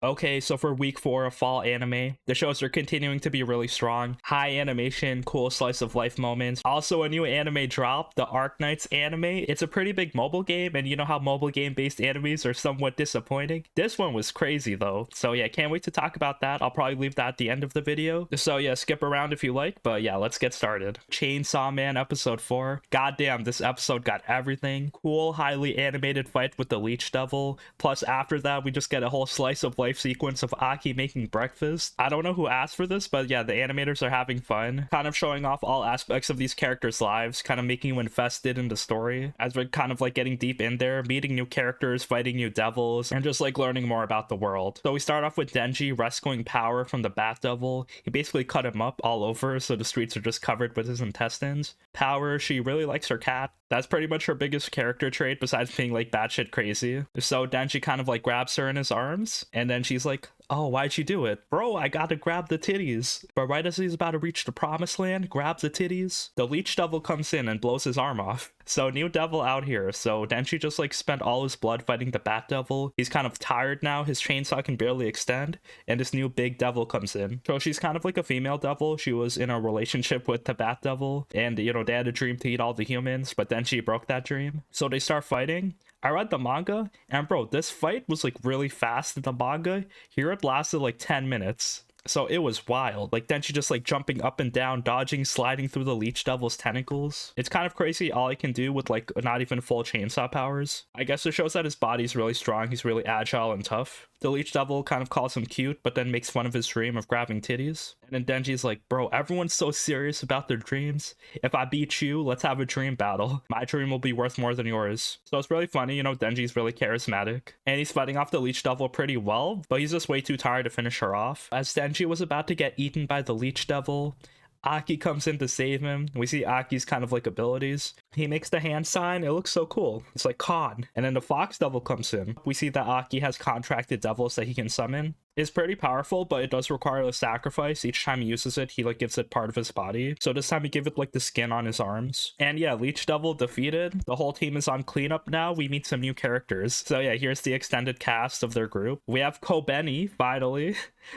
Okay, so for week 4 of fall anime, the shows are continuing to be really strong. High animation, cool slice of life moments. Also a new anime dropped, the Arknights anime. It's a pretty big mobile game, and you know how mobile game based animes are somewhat disappointing? This one was crazy though. So yeah, can't wait to talk about that. I'll probably leave that at the end of the video. So yeah, skip around if you like, but yeah, let's get started. Chainsaw Man episode 4. Goddamn, this episode got everything. Cool, highly animated fight with the Leech Devil. Plus after that, we just get a whole slice of life sequence of Aki making breakfast. I don't know who asked for this, but yeah, the animators are having fun, kind of showing off all aspects of these characters' lives, kind of making you invested in the story as we're kind of like getting deep in there, meeting new characters, fighting new devils, and just like learning more about the world. So we start off with Denji rescuing Power from the Bat Devil. He basically cut him up all over, so the streets are just covered with his intestines. Power, she really likes her cat. That's pretty much her biggest character trait besides being like batshit crazy. So Denji kind of like grabs her in his arms, and then she's like, oh, why'd you do it? Bro, I gotta grab the titties. But right as he's about to reach the promised land, grabs the titties, the Leech Devil comes in and blows his arm off. So new devil out here. So Denji just like spent all his blood fighting the Bat Devil. He's kind of tired now, his chainsaw can barely extend, and this new big devil comes in. So she's kind of like a female devil. She was in a relationship with the Bat Devil, and you know, they had a dream to eat all the humans, but then she broke that dream. So they start fighting. I read the manga, and bro, this fight was like really fast in the manga. Here it lasted like 10 minutes. So it was wild. Like then she just like jumping up and down, dodging, sliding through the Leech Devil's tentacles. It's kind of crazy all he can do with like not even full chainsaw powers. I guess it shows that his body's really strong. He's really agile and tough. The Leech Devil kind of calls him cute, but then makes fun of his dream of grabbing titties. And then Denji's like, bro, everyone's so serious about their dreams. If I beat you, let's have a dream battle. My dream will be worth more than yours. So it's really funny, you know, Denji's really charismatic. And he's fighting off the Leech Devil pretty well, but he's just way too tired to finish her off. As Denji was about to get eaten by the Leech Devil, Aki comes in to save him. We see Aki's kind of like abilities. He makes the hand sign. It looks so cool. It's like Khan. And then the Fox Devil comes in. We see that Aki has contracted devils that he can summon. It's pretty powerful, but it does require a sacrifice. Each time he uses it, he like gives it part of his body. So this time he gave it like the skin on his arms. And yeah, Leech Devil defeated. The whole team is on cleanup now. We meet some new characters. So yeah, here's the extended cast of their group. We have Kobeni, finally.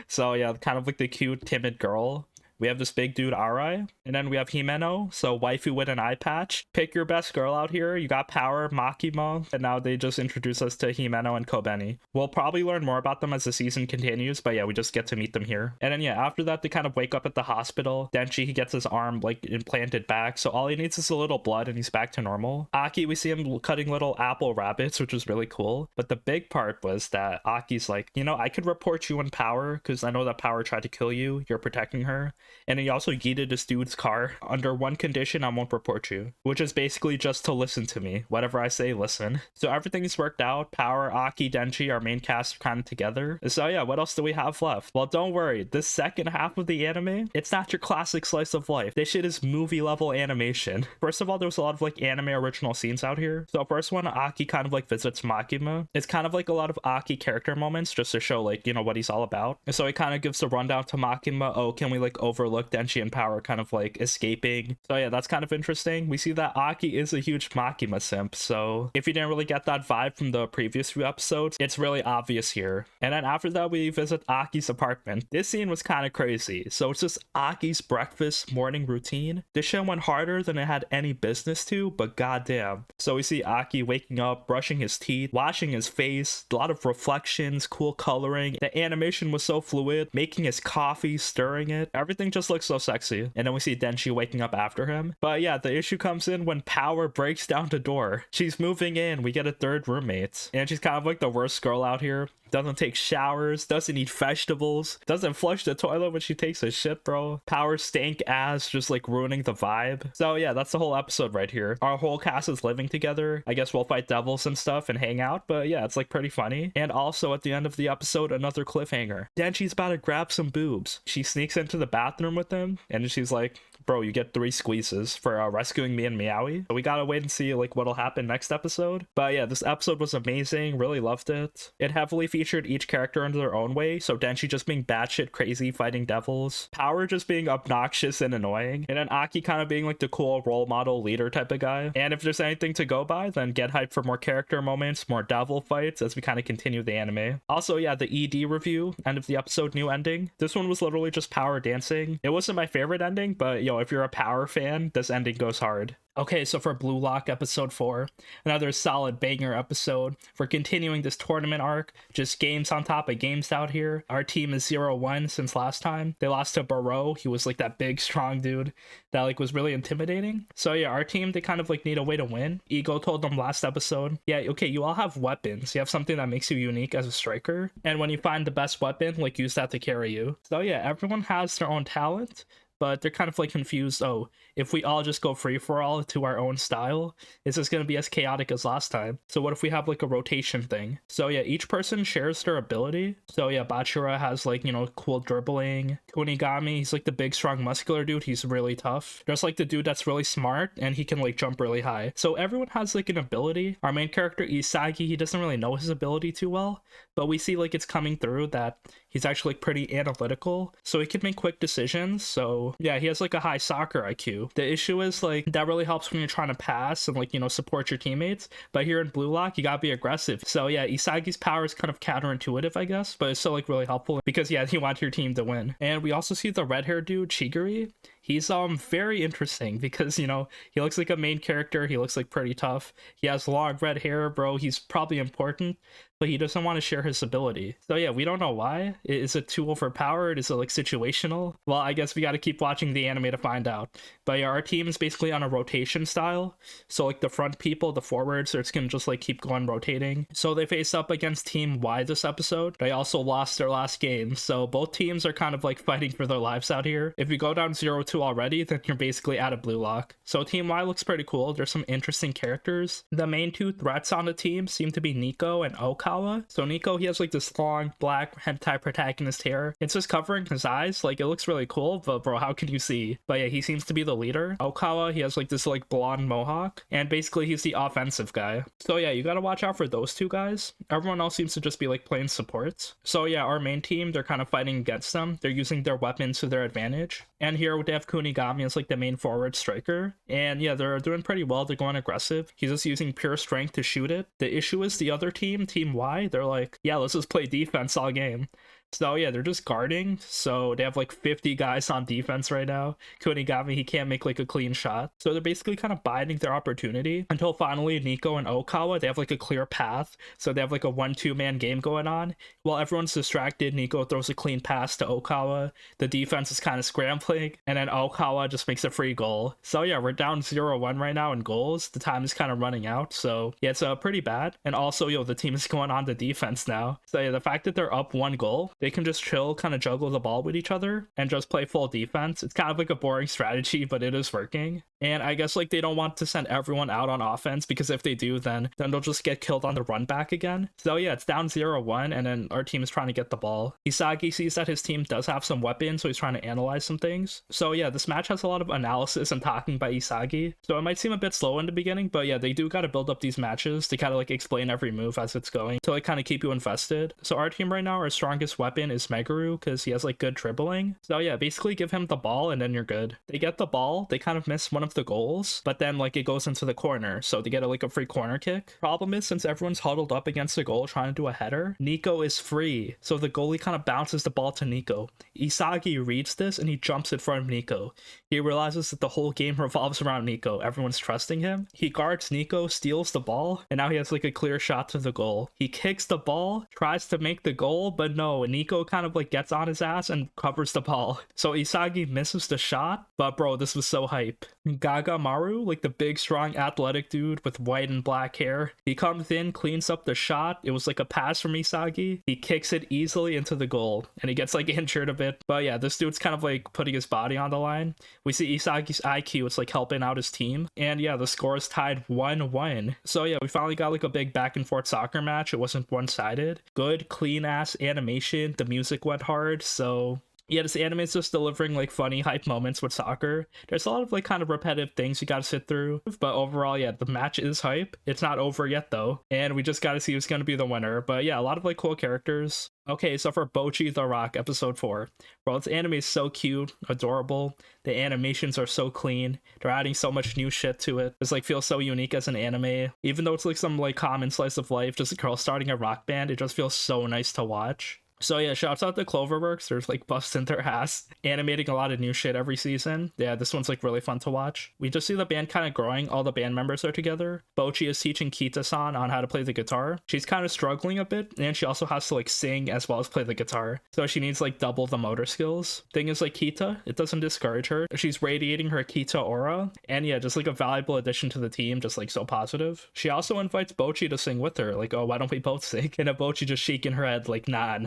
So yeah, kind of like the cute, timid girl. We have this big dude, Arai. And then we have Himeno, so waifu with an eye patch. Pick your best girl out here. You got Power, Makima, and now they just introduce us to Himeno and Kobeni. We'll probably learn more about them as the season continues, but yeah, we just get to meet them here. And then yeah, after that, they kind of wake up at the hospital. Denji, he gets his arm like implanted back, so all he needs is a little blood and he's back to normal. Aki, we see him cutting little apple rabbits, which was really cool. But the big part was that Aki's like, you know, I could report you in Power, because I know that Power tried to kill you. You're protecting her. And he also yeeted this dude's car. Under one condition, I won't report you, which is basically just to listen to me. Whatever I say, listen. So everything's worked out. Power, Aki, Denji, our main cast are kind of together. So yeah, what else do we have left? Well, don't worry. This second half of the anime, it's not your classic slice of life. This shit is movie level animation. First of all, there's a lot of like anime original scenes out here. So first one, Aki kind of like visits Makima. It's kind of like a lot of Aki character moments just to show like, you know, what he's all about. And so he kind of gives a rundown to Makima. Oh, can we like overlook Denji and Power kind of like escaping? So yeah, that's kind of interesting. We see that Aki is a huge Makima simp, so if you didn't really get that vibe from the previous few episodes, it's really obvious here. And then after that, we visit Aki's apartment. This scene was kind of crazy. So it's just Aki's breakfast morning routine. This shit went harder than it had any business to, but goddamn. So we see Aki waking up, brushing his teeth, washing his face, a lot of reflections, cool coloring. The animation was so fluid, making his coffee, stirring it. Everything just looks so sexy. And then we see Denji waking up after him. But yeah, the issue comes in when Power breaks down the door. She's moving in. We get a third roommate. And she's kind of like the worst girl out here. Doesn't take showers, doesn't eat vegetables, doesn't flush the toilet when she takes a shit, bro. Power stank ass, just like ruining the vibe. So yeah, that's the whole episode right here. Our whole cast is living together. I guess we'll fight devils and stuff and hang out, but yeah, it's like pretty funny. And also at the end of the episode, another cliffhanger. Denji's about to grab some boobs. She sneaks into the bathroom with him and she's like, bro, you get 3 squeezes for rescuing me and Meowie. So we gotta wait and see like what'll happen next episode. But yeah, this episode was amazing. Really loved it. It heavily featured each character in their own way. So Denshi just being batshit crazy fighting devils, Power just being obnoxious and annoying, and then Aki kind of being like the cool role model leader type of guy. And if there's anything to go by, then get hyped for more character moments, more devil fights as we kind of continue the anime. Also, yeah, the ED review, end of the episode, new ending. This one was literally just Power dancing. It wasn't my favorite ending, but yo, if you're a Power fan, this ending goes hard. Okay, so for Blue Lock episode 4, another solid banger episode. We're continuing this tournament arc, just games on top of games out here. Our team is 0-1 since last time. They lost to Barreau. He was like that big strong dude that like was really intimidating. So yeah, our team, they kind of like need a way to win. Ego told them last episode, yeah, okay, you all have weapons. You have something that makes you unique as a striker, and when you find the best weapon, like use that to carry you. So yeah, everyone has their own talent, but they're kind of like confused. Oh, if we all just go free for all to our own style, is this going to be as chaotic as last time? So what if we have like a rotation thing? So yeah, each person shares their ability. So yeah, Bachira has like, you know, cool dribbling. Kunigami, he's like the big strong muscular dude. He's really tough. There's like the dude that's really smart and he can like jump really high. So everyone has like an ability. Our main character Isagi, he doesn't really know his ability too well, but we see like it's coming through that he's actually like pretty analytical, so he can make quick decisions. So yeah, he has like a high soccer IQ. The issue is like that really helps when you're trying to pass and like, you know, support your teammates, but here in Blue Lock you gotta be aggressive. So yeah, Isagi's power is kind of counterintuitive, I guess, but it's still like really helpful because yeah, you want your team to win. And we also see the red hair dude Chigiri. He's very interesting because, you know, he looks like a main character. He looks like pretty tough. He has long red hair, bro. He's probably important, but he doesn't want to share his ability. So yeah, we don't know why. Is it too overpowered? Is it like situational? Well, I guess we got to keep watching the anime to find out. But yeah, our team is basically on a rotation style. So like the front people, the forwards, they're just gonna just like keep going rotating. So they face up against Team Y this episode. They also lost their last game. So both teams are kind of like fighting for their lives out here. If you go down 0-2 already, then you're basically out of Blue Lock. So Team Y looks pretty cool. There's some interesting characters. The main 2 threats on the team seem to be Nico and Okawa. So Nico, he has like this long black hentai protagonist hair. It's just covering his eyes. Like it looks really cool, but bro, how can you see? But yeah, he seems to be the leader. Okawa, he has like this like blonde mohawk, and basically he's the offensive guy. So yeah, you gotta watch out for those 2 guys. Everyone else seems to just be like playing supports. So yeah, our main team, they're kind of fighting against them. They're using their weapons to their advantage. And here they have Kunigami as like the main forward striker. And yeah, they're doing pretty well. They're going aggressive. He's just using pure strength to shoot it. The issue is the other team, Team Y, they're like, yeah, let's just play defense all game. So yeah, they're just guarding. So they have like 50 guys on defense right now. Kunigami, he can't make like a clean shot. So they're basically kind of biding their opportunity until finally Nico and Okawa, they have like a clear path. So they have like a 1-2 man game going on. While everyone's distracted, Nico throws a clean pass to Okawa. The defense is kind of scrambling, and then Okawa just makes a free goal. So yeah, we're down 0-1 right now in goals. The time is kind of running out. So yeah, it's pretty bad. And also, yo, the team is going on to defense now. So yeah, the fact that they're up 1 goal, they can just chill, kind of juggle the ball with each other and just play full defense. It's kind of like a boring strategy, but it is working. And I guess like they don't want to send everyone out on offense, because if they do, then they'll just get killed on the run back again. So yeah, it's down 0-1, and then our team is trying to get the ball. Isagi sees that his team does have some weapons, so he's trying to analyze some things. So yeah, this match has a lot of analysis and talking by Isagi. So it might seem a bit slow in the beginning, but yeah, they do got to build up these matches to kind of like explain every move as it's going to like kind of keep you invested. So our team right now, our strongest weapon is Meguru, because he has like good dribbling. So yeah, basically give him the ball and then you're good. They get the ball, they kind of miss one of the goals, but then like it goes into the corner, so they get like a free corner kick. Problem is, since everyone's huddled up against the goal trying to do a header, Nico is free, so the goalie kind of bounces the ball to Nico. Isagi reads this and he jumps in front of Nico. He realizes that the whole game revolves around Nico. Everyone's trusting him. He guards Nico, steals the ball, and now he has like a clear shot to the goal. He kicks the ball, tries to make the goal, but no, Nico kind of like gets on his ass and covers the ball. So Isagi misses the shot, but bro, this was so hype. Gagamaru, like the big strong athletic dude with white and black hair, he comes in, cleans up the shot. It was like a pass from Isagi. He kicks it easily into the goal, and he gets like injured a bit. But yeah, this dude's kind of like putting his body on the line. We see Isagi's IQ, it's like helping out his team. And yeah, the score is tied 1-1. So yeah, we finally got like a big back and forth soccer match. It wasn't one-sided. Good, clean ass animation. The music went hard. So Yeah, this anime is just delivering like funny hype moments with soccer. There's a lot of like kind of repetitive things you gotta sit through, but overall, yeah, the match is hype. It's not over yet though, and we just gotta see who's gonna be the winner. But yeah, a lot of like cool characters. Okay, so for Bocchi the Rock, episode 4. Bro, this anime is so cute, adorable. The animations are so clean. They're adding so much new shit to it. It's like feels so unique as an anime. Even though it's like some like common slice of life, just a girl starting a rock band, it just feels so nice to watch. So yeah, shouts out to Cloverworks. They're like busting their ass, animating a lot of new shit every season. Yeah, this one's like really fun to watch. We just see the band kind of growing. All the band members are together. Bocchi is teaching Kita-san on how to play the guitar. She's kind of struggling a bit, and she also has to like sing as well as play the guitar. So she needs like double the motor skills. Thing is like Kita, it doesn't discourage her. She's radiating her Kita aura, and yeah, just like a valuable addition to the team, just like so positive. She also invites Bocchi to sing with her, like, oh, why don't we both sing? And Bocchi just shaking her head like, nah.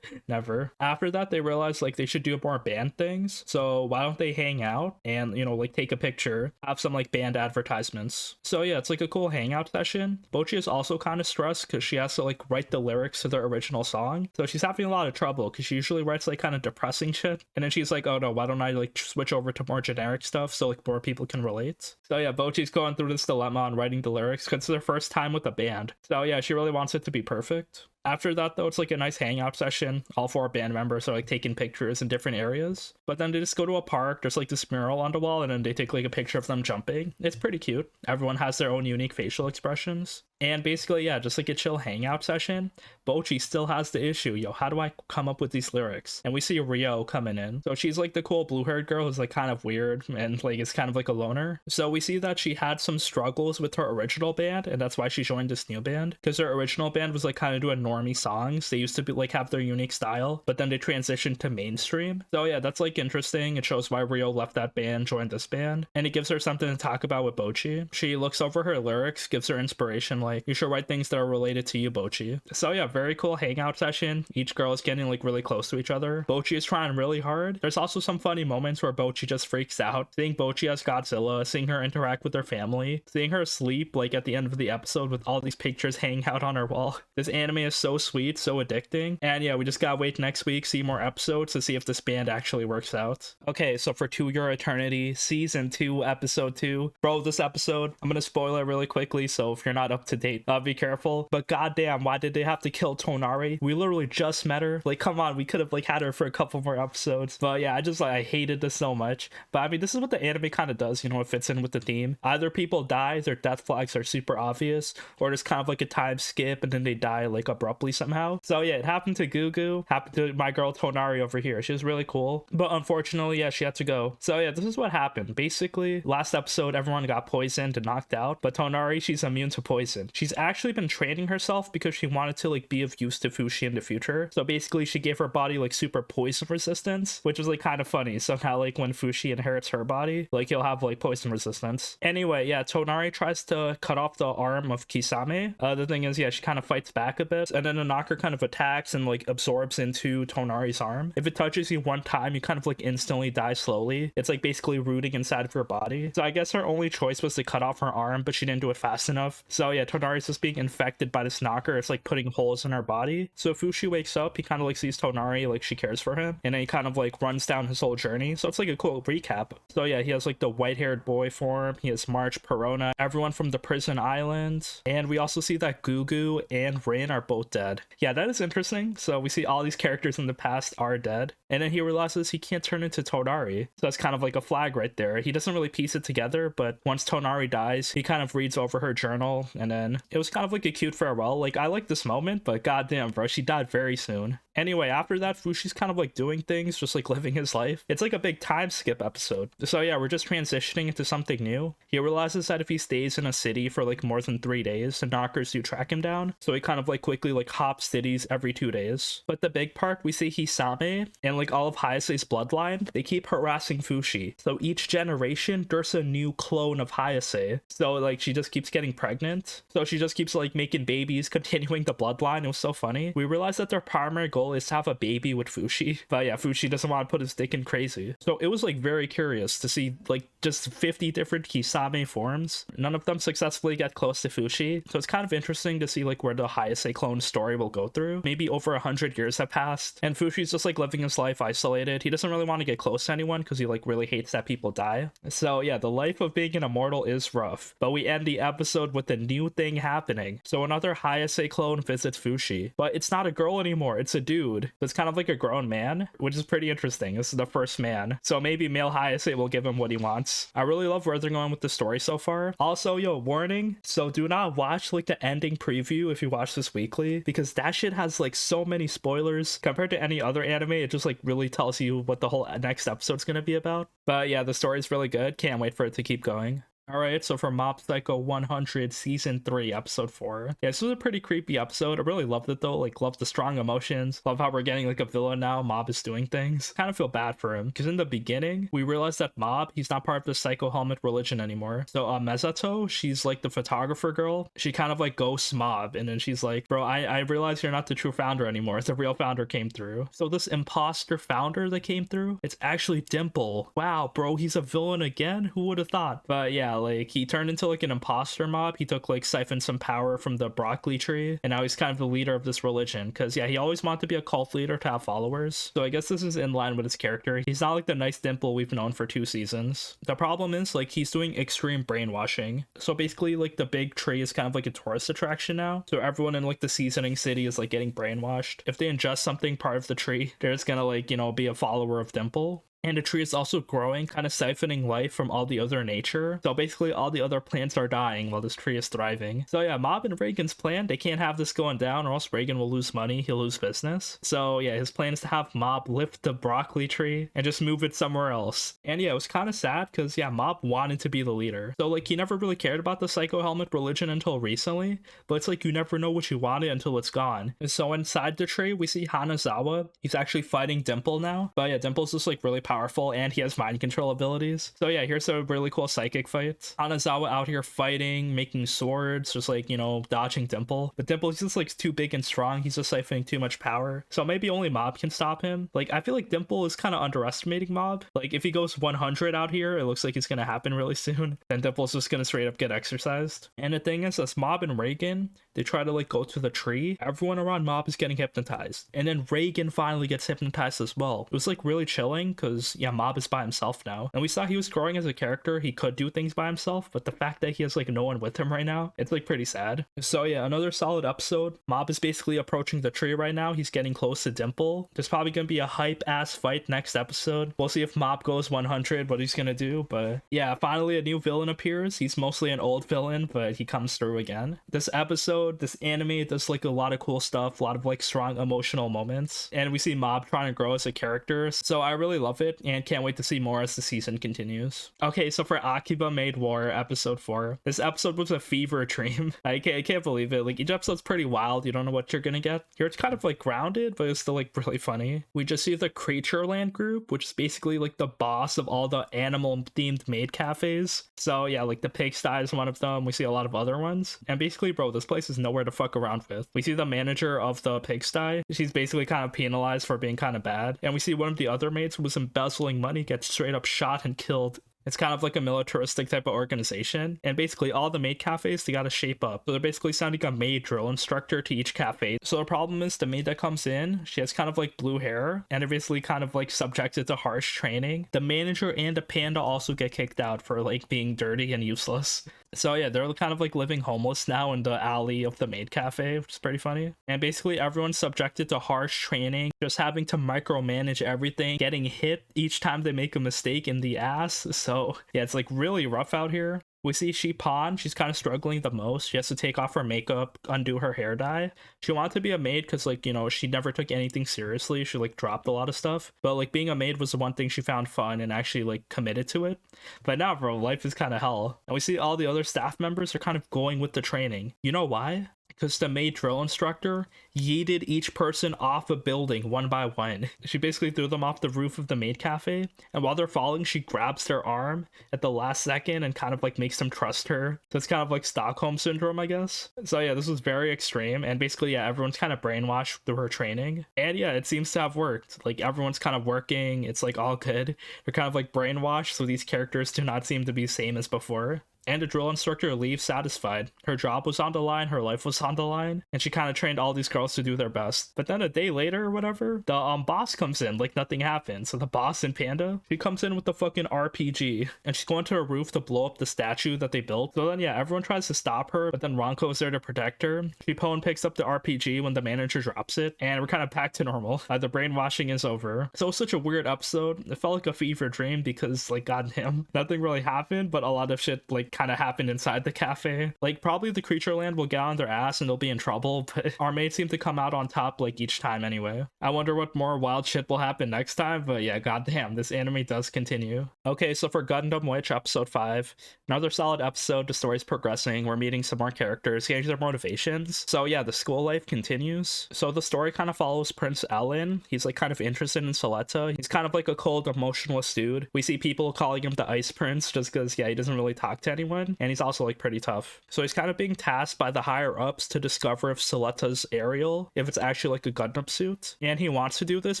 Never. After that, they realized like they should do more band things. So why don't they hang out and, you know, like take a picture, have some like band advertisements. So yeah, it's like a cool hangout session. Bocchi is also kind of stressed because she has to like write the lyrics to the original song. So she's having a lot of trouble because she usually writes like kind of depressing shit. And then she's like, oh no, why don't I like switch over to more generic stuff so like more people can relate? So yeah, Bocchi's going through this dilemma on writing the lyrics because it's their first time with the band. So yeah, she really wants it to be perfect. After that, though, it's like a nice hangout session. All 4 band members are like taking pictures in different areas. But then they just go to a park. There's like this mural on the wall, and then they take like a picture of them jumping. It's pretty cute. Everyone has their own unique facial expressions. And basically, yeah, just like a chill hangout session. Bocchi still has the issue. Yo, how do I come up with these lyrics? And we see Ryo coming in. So she's like the cool blue-haired girl who's like kind of weird and like is kind of like a loner. So we see that she had some struggles with her original band, and that's why she joined this new band. Because her original band was like kind of doing normie songs. They used to be like have their unique style, but then they transitioned to mainstream. So yeah, that's like interesting. It shows why Ryo left that band, joined this band, and it gives her something to talk about with Bocchi. She looks over her lyrics, gives her inspiration, like, you should write things that are related to you, Bocchi. So yeah, very cool hangout session. Each girl is getting like really close to each other. Bocchi is trying really hard. There's also some funny moments where Bocchi just freaks out. Seeing Bocchi as Godzilla, seeing her interact with her family, seeing her sleep like at the end of the episode with all these pictures hanging out on her wall. This anime is so sweet, so addicting. And yeah, we just gotta wait next week, see more episodes to see if this band actually works out. Okay, so for To Your Eternity, season 2, episode 2. Bro, this episode, I'm gonna spoil it really quickly, so if you're not up to date, be careful. But goddamn, why did they have to kill Tonari? We literally just met her. Like, come on, we could have like had her for a couple more episodes. But yeah, I hated this so much. But I mean, this is what the anime kind of does, you know, it fits in with the theme. Either people die, their death flags are super obvious, or there's kind of like a time skip and then they die like abruptly somehow. So yeah, it happened to Gugu, happened to my girl Tonari over here. She was really cool, but unfortunately, yeah, she had to go. So yeah, this is what happened. Basically, last episode, everyone got poisoned and knocked out, but Tonari, she's immune to poison. She's actually been training herself because she wanted to like be of use to Fushi in the future. So basically, she gave her body like super poison resistance, which was like kind of funny. So now like when Fushi inherits her body, like he'll have like poison resistance. Anyway, yeah, Tonari tries to cut off the arm of Kisame. The thing is, yeah, she kind of fights back a bit, and then the knocker kind of attacks and like absorbs into Tonari's arm. If it touches you one time, you kind of like instantly die slowly. It's like basically rooting inside of your body. So I guess her only choice was to cut off her arm, but she didn't do it fast enough. So yeah, Tonari's just being infected by this knocker. It's like putting holes in her body. So if Fushi wakes up, he kind of like sees Tonari, like she cares for him, and then he kind of like runs down his whole journey. So it's like a cool recap. So yeah, he has like the white-haired boy form. He has March, Perona, everyone from the prison island, and we also see that Gugu and Rin are both dead. Yeah, that is interesting. So we see all these characters in the past are dead, and then he realizes he can't turn into Tonari. So that's kind of like a flag right there. He doesn't really piece it together, but once Tonari dies, he kind of reads over her journal, and then it was kind of like a cute farewell. Like, I like this moment, but goddamn, bro, she died very soon. Anyway, after that, Fushi's kind of like doing things, just like living his life. It's like a big time skip episode. So yeah, we're just transitioning into something new. He realizes that if he stays in a city for like more than 3 days, the knockers do track him down. So he kind of like quickly like hops cities every 2 days. But the big part, we see Hisame and like all of Hayase's bloodline, they keep harassing Fushi. So each generation, there's a new clone of Hayase. So like she just keeps getting pregnant. So she just keeps like making babies, continuing the bloodline. It was so funny. We realized that their primary goal goal is to have a baby with Fushi. But yeah, Fushi doesn't want to put his dick in crazy. So it was like very curious to see like just 50 different Kisame forms. None of them successfully get close to Fushi. So it's kind of interesting to see like where the Hayase clone story will go through. Maybe over 100 years have passed and Fushi's just like living his life isolated. He doesn't really want to get close to anyone because he like really hates that people die. So yeah, the life of being an immortal is rough. But we end the episode with a new thing happening. So another Hayase clone visits Fushi, but it's not a girl anymore, it's a dude. It's kind of like a grown man, which is pretty interesting. This is the first man. So maybe male Hayase will give him what he wants. I really love where they're going with the story so far. Also, yo, warning, so do not watch like the ending preview if you watch this weekly, because that shit has like so many spoilers. Compared to any other anime, it just like really tells you what the whole next episode's gonna be about. But yeah, the story's really good. Can't wait for it to keep going. Alright, so for Mob Psycho 100 Season 3, Episode 4. Yeah, this was a pretty creepy episode. I really loved it though. Like, loved the strong emotions. Love how we're getting like a villain now. Mob is doing things. Kind of feel bad for him. Because in the beginning, we realized that Mob, he's not part of the Psycho Helmet religion anymore. So Mezato, she's like the photographer girl. She kind of like ghosts Mob. And then she's like, bro, I realize you're not the true founder anymore. The real founder came through. So this imposter founder that came through, it's actually Dimple. Wow, bro, he's a villain again? Who would have thought? But yeah, like he turned into like an imposter mob. He took like siphoned some power from the broccoli tree and now he's kind of the leader of this religion because yeah, he always wanted to be a cult leader to have followers. So I guess this is in line with his character. He's not like the nice Dimple we've known for 2 seasons. The problem is like he's doing extreme brainwashing. So basically like the big tree is kind of like a tourist attraction now. So everyone in like the seasoning city is like getting brainwashed. If they ingest something part of the tree, they're just gonna like, you know, be a follower of Dimple. And the tree is also growing, kind of siphoning life from all the other nature. So basically all the other plants are dying while this tree is thriving. So yeah, Mob and Reagan's plan, they can't have this going down or else Reagan will lose money, he'll lose business. So yeah, his plan is to have Mob lift the broccoli tree and just move it somewhere else. And yeah, it was kind of sad because yeah, Mob wanted to be the leader. So like he never really cared about the Psycho Helmet religion until recently, but it's like you never know what you wanted until it's gone. And so inside the tree, we see Hanazawa. He's actually fighting Dimple now. But yeah, Dimple's just like really powerful and he has mind control abilities. So yeah, here's a really cool psychic fight. Hanazawa out here fighting, making swords, just like, you know, dodging Dimple. But Dimple's just like too big and strong. He's just siphoning too much power. So maybe only Mob can stop him. Like I feel like Dimple is kind of underestimating Mob. Like if he goes 100 out here, it looks like it's gonna happen really soon. Then Dimple's just gonna straight up get exercised. And the thing is, as Mob and Reagan, they try to like go to the tree, everyone around Mob is getting hypnotized. And then Reagan finally gets hypnotized as well. It was like really chilling because yeah, Mob is by himself now. And we saw he was growing as a character. He could do things by himself, but the fact that he has like no one with him right now, it's like pretty sad. So yeah, another solid episode. Mob is basically approaching the tree right now. He's getting close to Dimple. There's probably gonna be a hype ass fight next episode. We'll see if Mob goes 100, what he's gonna do. But yeah, finally a new villain appears. He's mostly an old villain, but he comes through again. This episode, this anime does like a lot of cool stuff, a lot of like strong emotional moments. And we see Mob trying to grow as a character. So I really love it and can't wait to see more as the season continues. Okay, so for Akiba Maid War episode 4, this episode was a fever dream. I can't believe it. Like each episode's pretty wild. You don't know what you're gonna get. Here it's kind of like grounded, but it's still like really funny. We just see the Creature Land group, which is basically like the boss of all the animal themed maid cafes. So yeah, like the Pigsty is one of them. We see a lot of other ones. And basically, bro, this place is nowhere to fuck around with. We see the manager of the Pigsty. She's basically kind of penalized for being kind of bad. And we see one of the other maids who was embezzling money get straight up shot and killed. It's kind of like a militaristic type of organization. And basically all the maid cafes, they gotta shape up. So they're basically sending a maid drill instructor to each cafe. So the problem is the maid that comes in, she has kind of like blue hair and they're basically kind of like subjected to harsh training. The manager and the panda also get kicked out for like being dirty and useless. So yeah, they're kind of like living homeless now in the alley of the maid cafe, which is pretty funny. And basically everyone's subjected to harsh training, just having to micromanage everything, getting hit each time they make a mistake in the ass. So yeah, it's like really rough out here. We see Shipan, she's kind of struggling the most. She has to take off her makeup, undo her hair dye. She wanted to be a maid because, like, you know, she never took anything seriously. She, like, dropped a lot of stuff. But, like, being a maid was the one thing she found fun and actually, like, committed to it. But now, bro, life is kind of hell. And we see all the other staff members are kind of going with the training. You know why? because the Maid drill instructor yeeted each person off a building one by one. She basically threw them off the roof of the Maid cafe, and while they're falling, she grabs their arm at the last second and kind of like makes them trust her. So it's kind of like Stockholm syndrome, I guess. So yeah, this was very extreme, and basically, yeah, everyone's kind of brainwashed through her training. And yeah, it seems to have worked. Like, everyone's kind of working, it's like all good. They're kind of like brainwashed, so these characters do not seem to be the same as before. And the drill instructor leaves satisfied. Her job was on the line, her life was on the line, and she kind of trained all these girls to do their best. But then a day later or whatever, the boss comes in like nothing happened. So the boss in Panda, she comes in with the fucking RPG, and she's going to her roof to blow up the statue that they built. So then yeah, everyone tries to stop her, but then Ranko is there to protect her. Shipone picks up the RPG when the manager drops it, and we're kind of back to normal. The brainwashing is over. So it was such a weird episode. It felt like a fever dream because, like, goddamn, nothing really happened, but a lot of shit like kind of happened inside the cafe. Like, probably the creature land will get on their ass and they'll be in trouble, but our mates seem to come out on top like each time anyway. I wonder what more wild shit will happen next time, but yeah, goddamn, this anime does continue. Okay, so for Gundam Witch episode 5, another solid episode. The story's progressing, we're meeting some more characters, getting their motivations. So yeah, the school life continues. So the story kind of follows Prince Ellen. He's like kind of interested in Soletta. He's kind of like a cold, emotionless dude. We see people calling him the Ice Prince just because, yeah, he doesn't really talk to anyone. And he's also like pretty tough. So he's kind of being tasked by the higher ups to discover if Soletta's aerial, if it's actually like a Gundam suit. And he wants to do this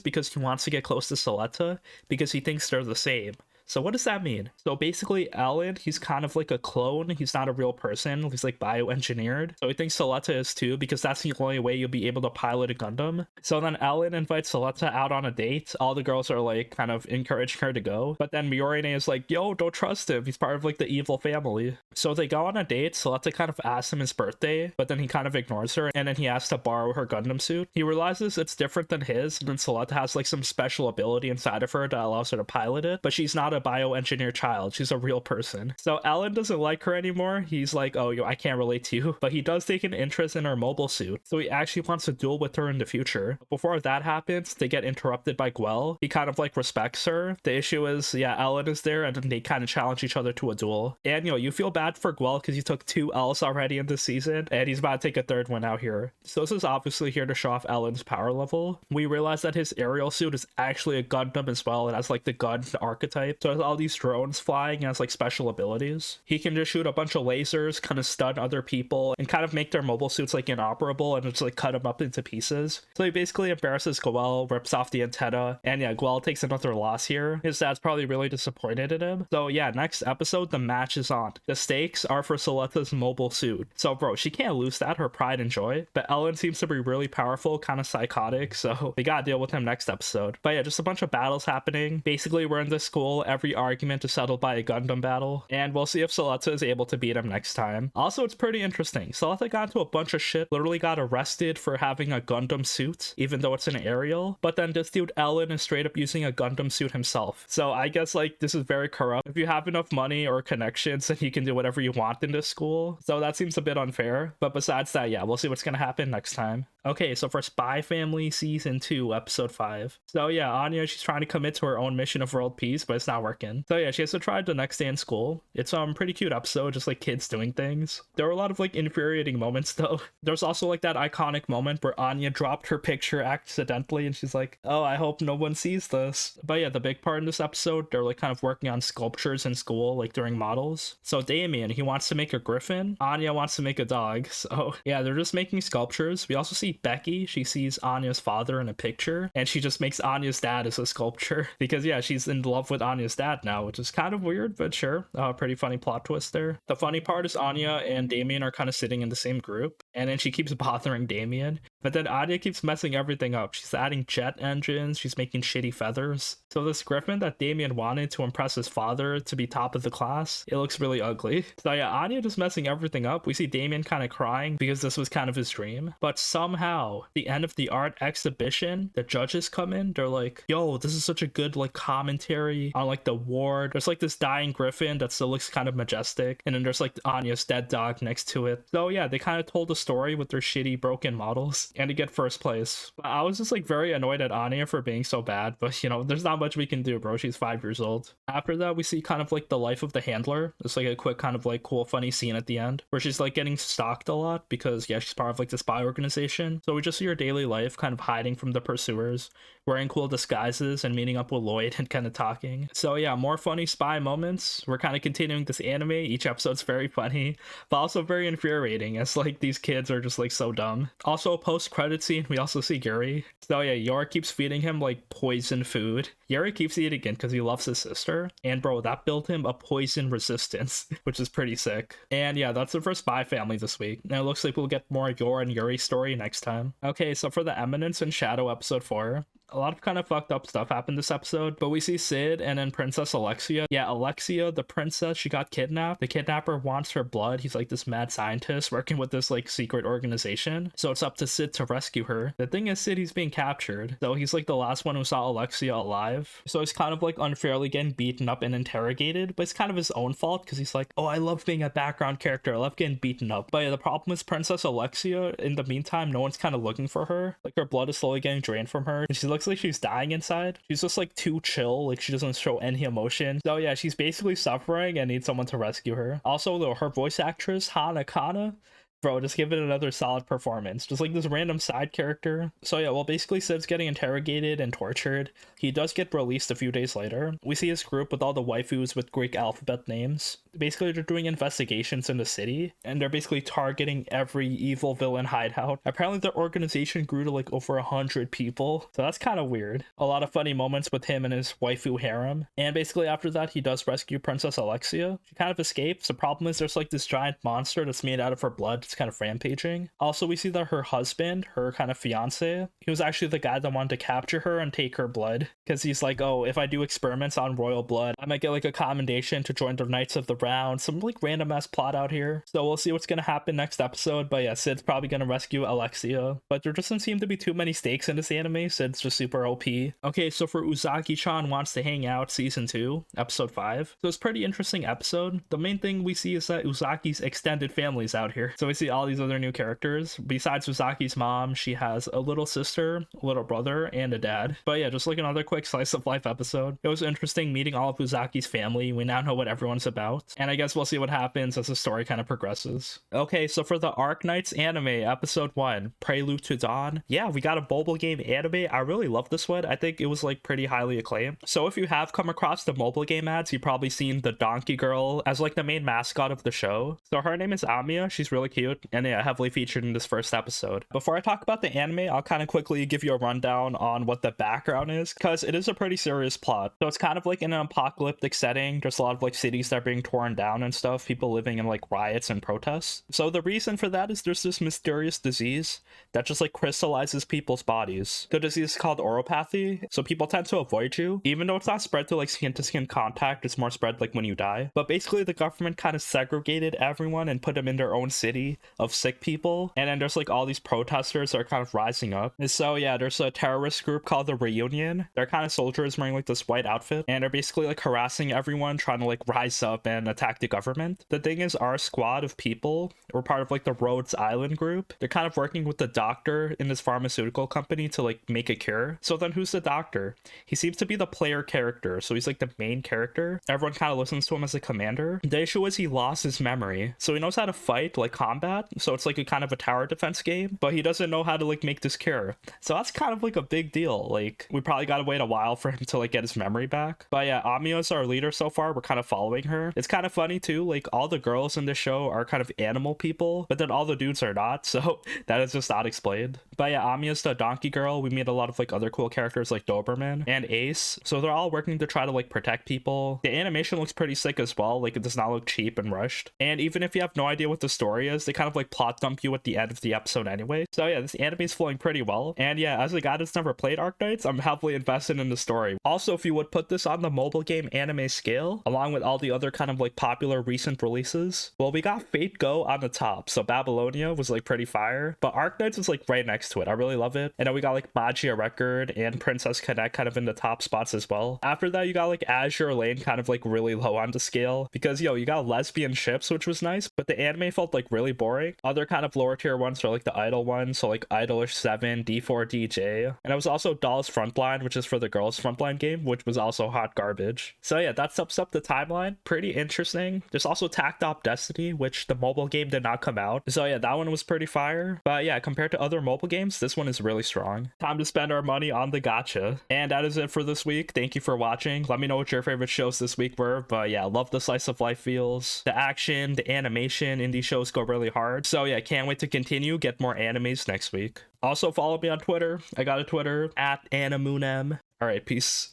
because he wants to get close to Soletta because he thinks they're the same. So what does that mean? So basically, Ellen, he's kind of like a clone. He's not a real person. He's like bioengineered. So he thinks Soletta is too, because that's the only way you'll be able to pilot a Gundam. So then Ellen invites Soletta out on a date. All the girls are like kind of encouraging her to go. But then Miorine is like, yo, don't trust him. He's part of like the evil family. So they go on a date. Soletta kind of asks him his birthday, but then he kind of ignores her. And then he asks to borrow her Gundam suit. He realizes it's different than his. And then Soletta has like some special ability inside of her that allows her to pilot it. But she's not a bioengineered child. She's a real person. So Alan doesn't like her anymore. He's like, oh, I can't relate to you. But he does take an interest in her mobile suit. So he actually wants to duel with her in the future. Before that happens, they get interrupted by Guel. He kind of like respects her. The issue is, yeah, Alan is there and then they kind of challenge each other to a duel. And you feel bad for Guel because he took 2 L's already in this season and he's about to take a 3rd one out here. So this is obviously here to show off Alan's power level. We realize that his aerial suit is actually a Gundam as well. It has like the gun archetype. So it has all these drones flying and has like special abilities. He can just shoot a bunch of lasers, kind of stun other people, and kind of make their mobile suits like inoperable and just like cut them up into pieces. So he basically embarrasses Guel, rips off the antenna, and yeah, Guel takes another loss here. His dad's probably really disappointed in him. So yeah, next episode, the match is on. The stakes are for Soletta's mobile suit. So bro, she can't lose that, her pride and joy. But Ellen seems to be really powerful, kind of psychotic, so they gotta deal with him next episode. But yeah, just a bunch of battles happening. Basically, we're in this school, every argument is settled by a Gundam battle, and we'll see if Soletta is able to beat him next time. Also, it's pretty interesting. Soletta got into a bunch of shit, literally got arrested for having a Gundam suit, even though it's an aerial, but then this dude Ellen is straight up using a Gundam suit himself. So I guess like this is very corrupt. If you have enough money or connections, then you can do whatever you want in this school. So that seems a bit unfair, but besides that, yeah, we'll see what's gonna happen next time. Okay, so for Spy Family Season 2, Episode 5. So yeah, Anya, she's trying to commit to her own mission of world peace, but it's not working. So yeah, she has to try the next day in school. It's pretty cute episode, just like kids doing things. There were a lot of like infuriating moments though. There's also like that iconic moment where Anya dropped her picture accidentally and she's like, oh, I hope no one sees this. But yeah, the big part in this episode, they're like kind of working on sculptures in school, like during models. So Damien, he wants to make a griffin. Anya wants to make a dog. So yeah, they're just making sculptures. We also see Becky. She sees Anya's father in a picture and she just makes Anya's dad as a sculpture because yeah, she's in love with Anya's dad now, which is kind of weird, but sure. Pretty funny plot twist there. The funny part is Anya and Damien are kind of sitting in the same group, and then she keeps bothering Damien, but then Anya keeps messing everything up. She's adding jet engines, she's making shitty feathers. So this griffin that Damien wanted to impress his father to be top of the class, it looks really ugly. So yeah, Anya just messing everything up. We see Damien kind of crying because this was kind of his dream, but somehow the end of the art exhibition, the judges come in, they're like, yo, this is such a good like commentary on like the war. There's like this dying griffin that still looks kind of majestic, and then there's like Anya's dead dog next to it. So yeah, they kind of told a story with their shitty broken models. and to get first place. But I was just like very annoyed at Anya for being so bad, but you know, there's not much we can do, bro. She's 5 years old. After that, we see kind of like the life of the handler. It's like a quick kind of like cool funny scene at the end where she's like getting stalked a lot because yeah, she's part of like the spy organization. So we just see her daily life kind of hiding from the pursuers, wearing cool disguises and meeting up with Lloyd and kind of talking. So yeah, more funny spy moments. We're kind of continuing this anime. Each episode's very funny, but also very infuriating as like these kids are just like so dumb. Also, a post-credit scene, we also see Yuri. So yeah, Yor keeps feeding him like poison food. Yuri keeps eating it because he loves his sister. And bro, that built him a poison resistance, which is pretty sick. And yeah, that's it for Spy Family this week. Now it looks like we'll get more Yor and Yuri's story next time. Okay, so for the Eminence and Shadow episode 4, a lot of kind of fucked up stuff happened this episode, but we see Sid and then Princess Alexia. Yeah, Alexia, the princess, she got kidnapped. The kidnapper wants her blood. He's like this mad scientist working with this like secret organization. So it's up to Sid to rescue her. The thing is, Sid, he's being captured. So he's like the last one who saw Alexia alive. So he's kind of like unfairly getting beaten up and interrogated, but it's kind of his own fault because he's like, oh, I love being a background character. I love getting beaten up. But yeah, the problem is Princess Alexia, in the meantime, no one's kind of looking for her. Like her blood is slowly getting drained from her. And she looks like she's dying inside. She's just like too chill, like she doesn't show any emotion. So yeah, she's basically suffering and needs someone to rescue her. Also though, her voice actress Hana Kana, bro, just give it another solid performance. Just like this random side character. So yeah, well, basically Sid's getting interrogated and tortured. He does get released a few days later. We see his group with all the waifus with Greek alphabet names. Basically, they're doing investigations in the city, and they're basically targeting every evil villain hideout. Apparently, their organization grew to like over 100 people, so that's kind of weird. A lot of funny moments with him and his waifu harem. And basically, after that, he does rescue Princess Alexia. She kind of escapes. The problem is there's like this giant monster that's made out of her blood. It's kind of rampaging. Also, we see that her husband, her kind of fiance, he was actually the guy that wanted to capture her and take her blood, because he's like, oh, if I do experiments on royal blood, I might get like a commendation to join the Knights of the Round. Some like random ass plot out here. So we'll see what's gonna happen next episode. But yeah, Sid's probably gonna rescue Alexia, but there doesn't seem to be too many stakes in this anime. Sid's just super OP. Okay, so for Uzaki-chan Wants to Hang Out season 2 episode 5, so it's a pretty interesting episode. The main thing we see is that Uzaki's extended family's out here, so we see all these other new characters. Besides Uzaki's mom, she has a little sister, a little brother, and a dad. But yeah, just like another quick slice of life episode. It was interesting meeting all of Uzaki's family. We now know what everyone's about, and I guess we'll see what happens as the story kind of progresses. Okay, so for the Arknights anime episode 1, Prelude to Dawn, yeah, we got a mobile game anime. I really love this one. I think it was like pretty highly acclaimed. So if you have come across the mobile game ads, you've probably seen the donkey girl as like the main mascot of the show. So her name is Amiya. She's really cute, and yeah, heavily featured in this first episode. Before I talk about the anime, I'll kind of quickly give you a rundown on what the background is, because it is a pretty serious plot. So it's kind of like in an apocalyptic setting. There's a lot of like cities that are being torn down and stuff, people living in like riots and protests. So the reason for that is there's this mysterious disease that just like crystallizes people's bodies. The disease is called oropathy, so people tend to avoid you, even though it's not spread through like skin to skin contact. It's more spread like when you die. But basically the government kind of segregated everyone and put them in their own city of sick people, and then there's like all these protesters that are kind of rising up. And so yeah, there's a terrorist group called the Reunion. They're kind of soldiers wearing like this white outfit, and they're basically like harassing everyone, trying to like rise up and attack the government. The thing is, our squad of people, we're part of like the Rhodes Island group. They're kind of working with the doctor in this pharmaceutical company to like make a cure. So then who's the doctor? He seems to be the player character, so he's like the main character. Everyone kind of listens to him as a commander. The issue is he lost his memory, so he knows how to fight like combat, so it's like a kind of a tower defense game, but he doesn't know how to like make this cure. So that's kind of like a big deal. Like we probably gotta wait a while for him to like get his memory back. But yeah, Amiya's our leader so far. We're kind of following her. It's kind of funny too, like all the girls in the show are kind of animal people, but then all the dudes are not, so that is just not explained. But yeah, Amiya's the donkey girl. We meet a lot of like other cool characters like Doberman and Ace, so they're all working to try to like protect people. The animation looks pretty sick as well. Like it does not look cheap and rushed, and even if you have no idea what the story is, they kind of like plot dump you at the end of the episode anyway. So yeah, this anime is flowing pretty well, and yeah, as a guy that's never played Arknights, I'm heavily invested in the story. Also, if you would put this on the mobile game anime scale along with all the other kind of like popular recent releases, well, we got Fate Go on the top, so Babylonia was like pretty fire, but Arknights was like right next to it. I really love it. And then we got like Magia Record and Princess Connect kind of in the top spots as well. After that, you got like Azure Lane kind of like really low on the scale, because yo, you got lesbian ships, which was nice, but the anime felt like really boring. Other kind of lower tier ones are like the Idol ones, so like Idolish 7, D4DJ. And it was also Doll's Frontline, which is for the girls' Frontline game, which was also hot garbage. So yeah, that sums up the timeline. Pretty interesting. There's also Tactop Destiny, which the mobile game did not come out. So yeah, that one was pretty fire. But yeah, compared to other mobile games, this one is really strong. Time to spend our money on the gacha. And that is it for this week. Thank you for watching. Let me know what your favorite shows this week were. But yeah, love the slice of life feels, the action, the animation in these shows go really hard. So yeah, can't wait to continue, get more animes next week. Also follow me on Twitter. I got a Twitter at Animunem. All right, peace.